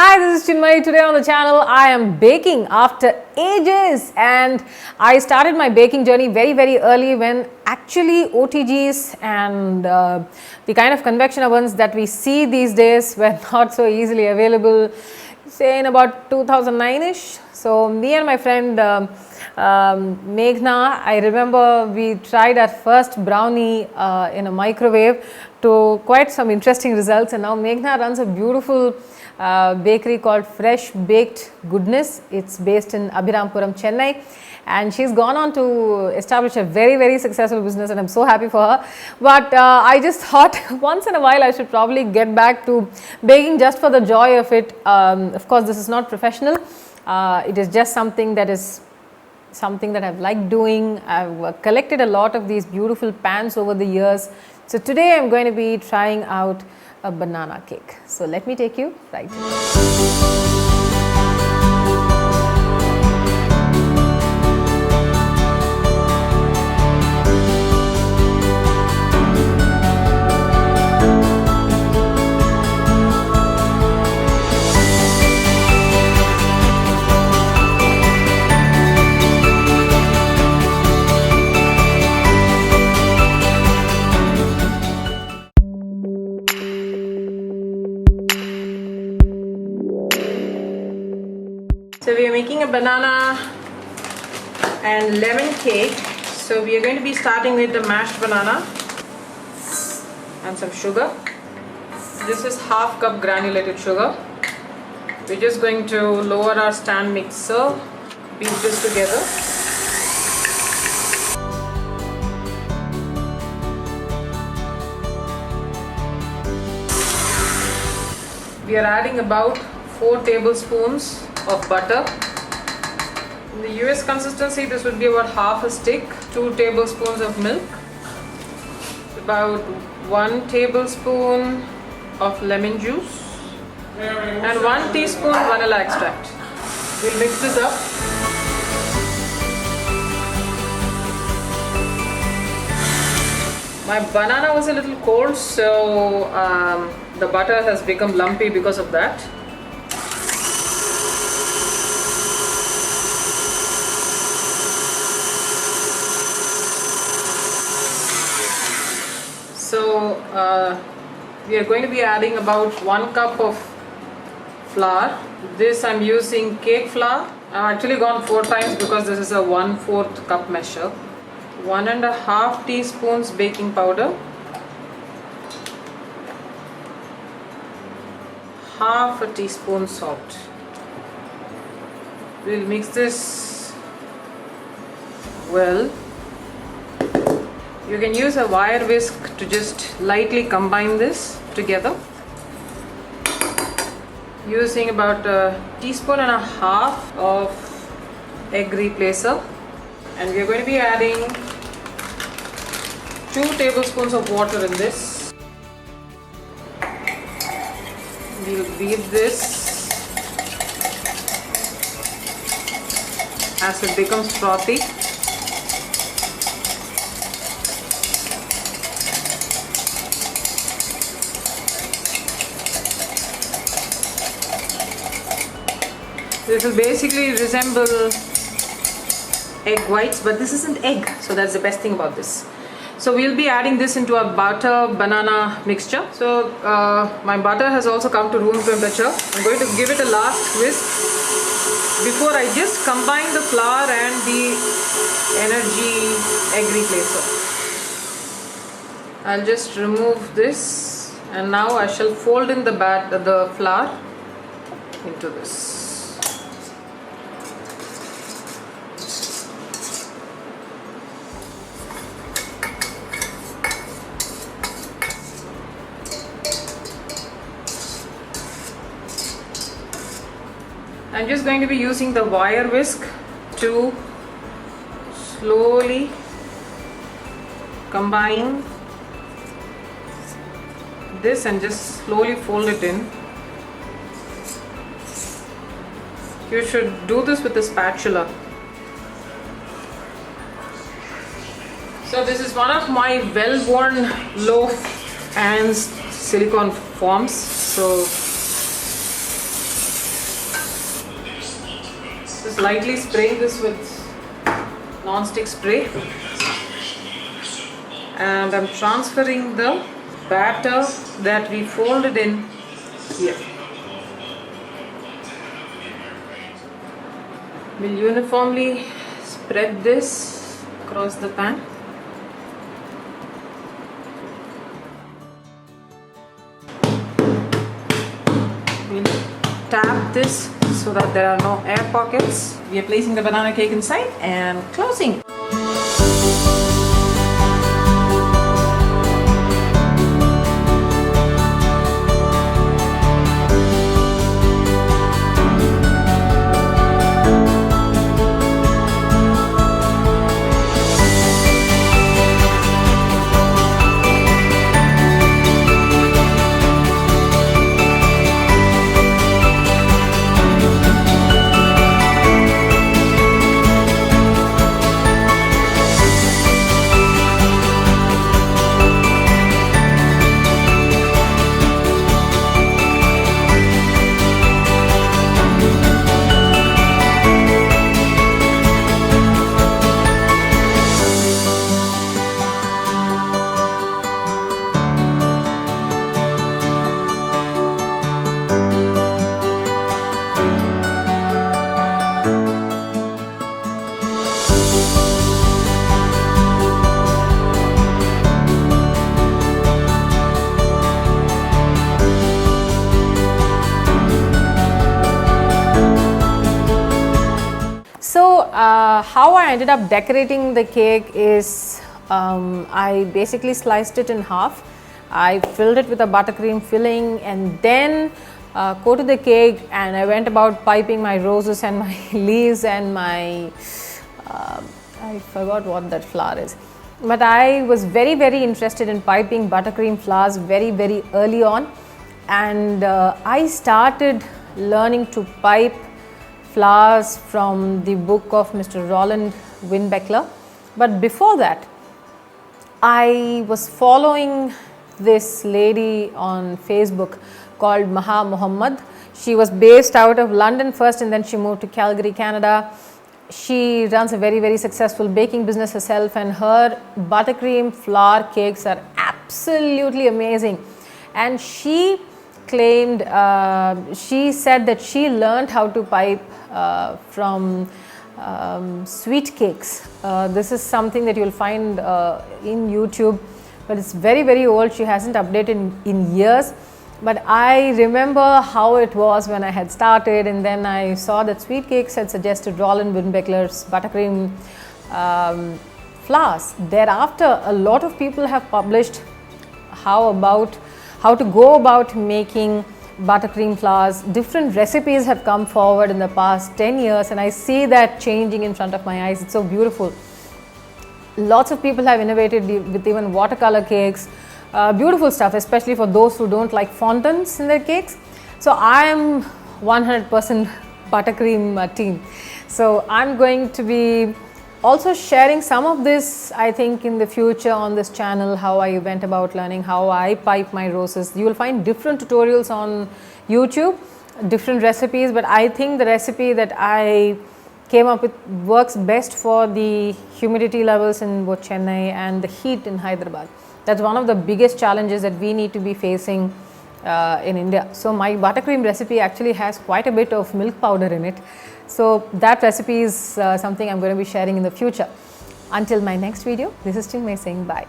Hi, this is Chinmayi. Today on the channel I am baking after ages, and I started my baking journey very early when actually OTGs and the kind of convection ovens that we see these days were not so easily available, say in about 2009ish. So me and my friend Meghna, I remember we tried our first brownie in a microwave to quite some interesting results, and now Meghna runs a beautiful bakery called Fresh Baked Goodness. It's based in Abhirampuram, Chennai, and she's gone on to establish a very successful business, and I'm so happy for her. But I just thought once in a while I should probably get back to baking just for the joy of it. Of course, this is not professional. It is just something that I've liked doing. I've collected a lot of these beautiful pans over the years. So today I'm going to be trying out a banana cake. So let me take you right in. So we are making a banana and lemon cake. So we are going to be starting with the mashed banana and some sugar. This is half cup granulated sugar. We're just going to lower our stand mixer, beat this together. We are adding about 4 tablespoons of butter. In the US consistency, this would be about half a stick. 2 tablespoons of milk, about 1 tablespoon of lemon juice, and 1 teaspoon vanilla extract. We'll mix this up. My banana was a little cold, so the butter has become lumpy because of that. So we are going to be adding about 1 cup of flour. This I'm using cake flour. I've actually gone 4 times because this is a 1/4 cup measure. 1.5 teaspoons baking powder, half a teaspoon salt. We'll mix this well. You can use a wire whisk to just lightly combine this together. Using about 1.5 teaspoons of egg replacer, and we are going to be adding 2 tablespoons of water in this. We'll beat this as it becomes frothy. This will basically resemble egg whites, but this isn't egg, so that's the best thing about this. So we'll be adding this into our butter banana mixture. So my butter has also come to room temperature. I'm going to give it a last whisk before I just combine the flour and the energy egg replacer. I'll just remove this, and now I shall fold in the flour into this. I'm just going to be using the wire whisk to slowly combine this and just slowly fold it in. You should do this with a spatula. So this is one of my well-worn loaf and silicone forms. So just lightly spraying this with non-stick spray, and I'm transferring the batter that we folded in here. We'll uniformly spread this across the pan. We'll tap this so that there are no air pockets. We are placing the banana cake inside and closing. How I ended up decorating the cake is I basically sliced it in half. I filled it with a buttercream filling and then coated the cake, and I went about piping my roses and my leaves and my I forgot what that flower is, but I was very interested in piping buttercream flowers very early on, and I started learning to pipe flowers from the book of Mr. Roland Winbeckler. But before that, I was following this lady on Facebook called Maha Muhammad. She was based out of London first, and then she moved to Calgary, Canada. She runs a very successful baking business herself, and her buttercream flour cakes are absolutely amazing. And she claimed, she said that she learned how to pipe from sweet cakes. This is something that you'll find in YouTube, but it's very old. She hasn't updated in years, but I remember how it was when I had started, and then I saw that Sweet Cakes had suggested Roland Winbeckler's buttercream flowers. Thereafter, a lot of people have published how to go about making buttercream flowers. Different recipes have come forward in the past 10 years, and I see that changing in front of my eyes. It's so beautiful. Lots of people have innovated with even watercolor cakes, beautiful stuff, especially for those who don't like fondants in their cakes. So I am 100% buttercream team. So I'm going to be also sharing some of this, I think, in the future on this channel, how I went about learning how I pipe my roses. You will find different tutorials on YouTube, different recipes, but I think the recipe that I came up with works best for the humidity levels in both Chennai and the heat in Hyderabad. That's one of the biggest challenges that we need to be facing in India. So my buttercream recipe actually has quite a bit of milk powder in it. So that recipe is something I'm going to be sharing in the future. Until my next video, this is Chinmayi saying bye.